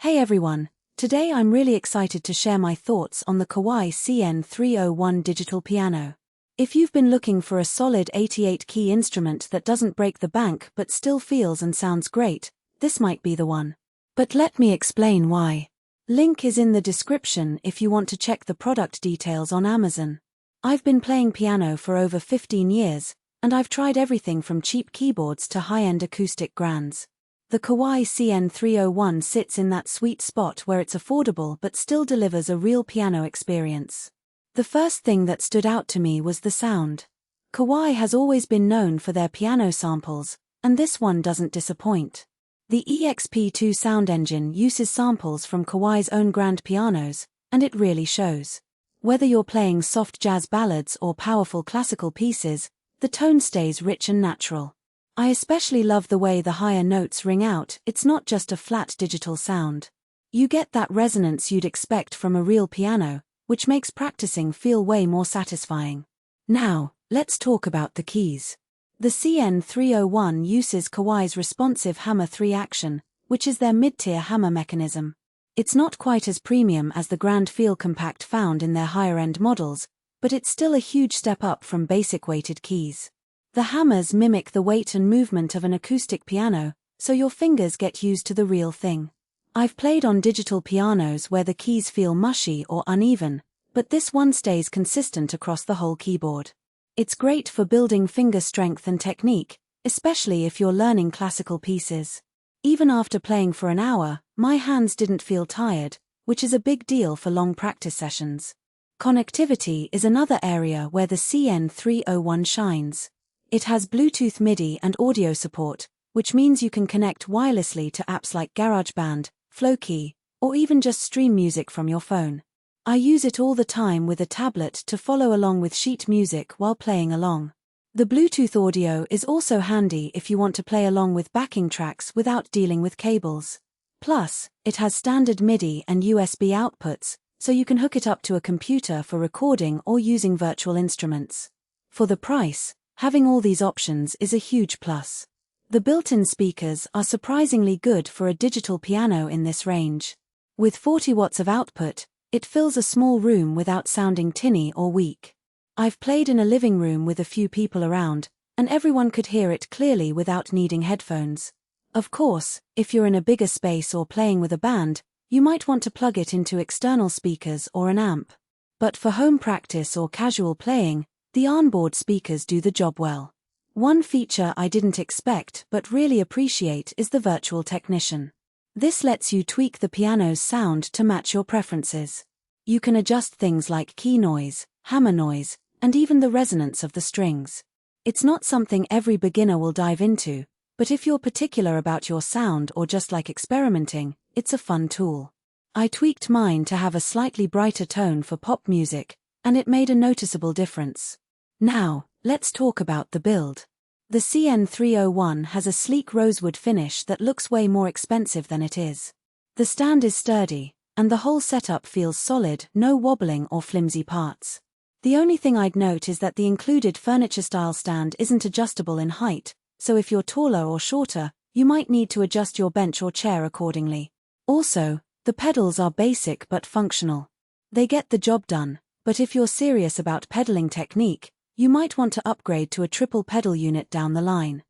Hey everyone, today I'm really excited to share my thoughts on the Kawai CN301 digital piano. If you've been looking for a solid 88-key instrument that doesn't break the bank but still feels and sounds great, this might be the one. But let me explain why. Link is in the description if you want to check the product details on Amazon. I've been playing piano for over 15 years, and I've tried everything from cheap keyboards to high-end acoustic grands. The Kawai CN301 sits in that sweet spot where it's affordable but still delivers a real piano experience. The first thing that stood out to me was the sound. Kawai has always been known for their piano samples, and this one doesn't disappoint. The EXP2 sound engine uses samples from Kawai's own grand pianos, and it really shows. Whether you're playing soft jazz ballads or powerful classical pieces, the tone stays rich and natural. I especially love the way the higher notes ring out. It's not just a flat digital sound. You get that resonance you'd expect from a real piano, which makes practicing feel way more satisfying. Now, let's talk about the keys. The CN301 uses Kawai's responsive hammer 3 action, which is their mid-tier hammer mechanism. It's not quite as premium as the grand feel compact found in their higher-end models, but it's still a huge step up from basic weighted keys. The hammers mimic the weight and movement of an acoustic piano, so your fingers get used to the real thing. I've played on digital pianos where the keys feel mushy or uneven, but this one stays consistent across the whole keyboard. It's great for building finger strength and technique, especially if you're learning classical pieces. Even after playing for an hour, my hands didn't feel tired, which is a big deal for long practice sessions. Connectivity is another area where the CN301 shines. It has Bluetooth MIDI and audio support, which means you can connect wirelessly to apps like GarageBand, Flowkey, or even just stream music from your phone. I use it all the time with a tablet to follow along with sheet music while playing along. The Bluetooth audio is also handy if you want to play along with backing tracks without dealing with cables. Plus, it has standard MIDI and USB outputs, so you can hook it up to a computer for recording or using virtual instruments. For the price, having all these options is a huge plus. The built-in speakers are surprisingly good for a digital piano in this range. With 40 watts of output, it fills a small room without sounding tinny or weak. I've played in a living room with a few people around, and everyone could hear it clearly without needing headphones. Of course, if you're in a bigger space or playing with a band, you might want to plug it into external speakers or an amp. But for home practice or casual playing, the onboard speakers do the job well. One feature I didn't expect but really appreciate is the virtual technician. This lets you tweak the piano's sound to match your preferences. You can adjust things like key noise, hammer noise, and even the resonance of the strings. It's not something every beginner will dive into, but if you're particular about your sound or just like experimenting, it's a fun tool. I tweaked mine to have a slightly brighter tone for pop music, and it made a noticeable difference. Now, let's talk about the build. The CN301 has a sleek rosewood finish that looks way more expensive than it is. The stand is sturdy, and the whole setup feels solid, no wobbling or flimsy parts. The only thing I'd note is that the included furniture-style stand isn't adjustable in height, so if you're taller or shorter, you might need to adjust your bench or chair accordingly. Also, the pedals are basic but functional. They get the job done, but if you're serious about pedaling technique, you might want to upgrade to a triple pedal unit down the line.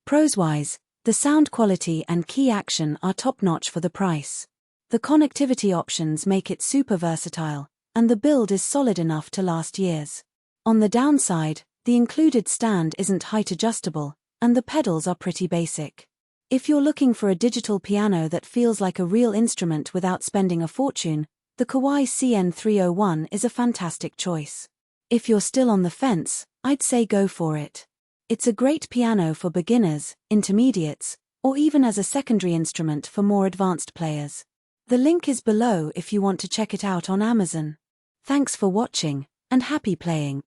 Pros-wise, the sound quality and key action are top-notch for the price. The connectivity options make it super versatile, and the build is solid enough to last years. On the downside, the included stand isn't height adjustable, and the pedals are pretty basic. If you're looking for a digital piano that feels like a real instrument without spending a fortune, the Kawai CN301 is a fantastic choice. If you're still on the fence, I'd say go for it. It's a great piano for beginners, intermediates, or even as a secondary instrument for more advanced players. The link is below if you want to check it out on Amazon. Thanks for watching, and happy playing.